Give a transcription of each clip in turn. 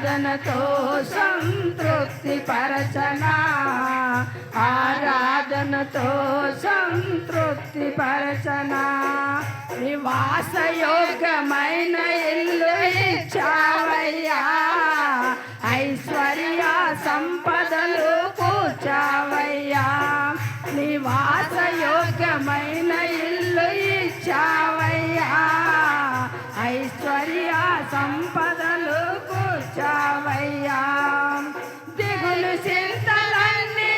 ఆరాధనతో సంతృప్తి పరచనా, ఆరాధనతో సంతృప్తి పరచనా. నివాసయోగ్యమైన ఇల్లు ఇచ్చావయ్యా, ఐశ్వర్య సంపదలు కూర్చావయ్యా. నివాసయోగ్యమైన ఇల్లు ఇచ్చావయ్యా, ఐశ్వర్య సంపదలు కూర్చావయ్యా. దిగులు చింతలన్నీ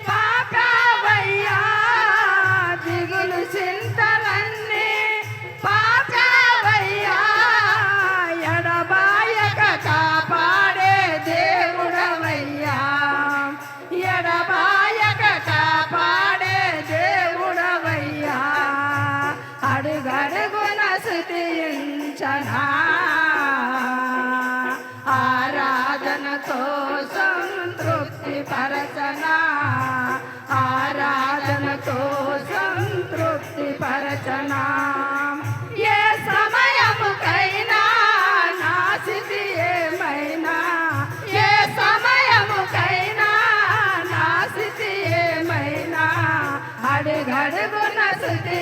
పాపావయ్యా, దిగులు చింతలన్నీ పాపావయ్యా. ఎడబాయక కాపాడే దేవుడవయ్యా, ఎడబాయక కాపాడే దేవుడవయ్యా. అడుగడుగున స్తుతించనా, ఆరాధనతో సంతృప్తి పరచనా, ఆరాధనతో సంతృప్తి పరచనా. ఏ సమయముకైనా నా స్థితి ఏమైనా, ఏ సమయముకైనా నా స్థితి ఏమైనా, అడుగడుగున స్తుతి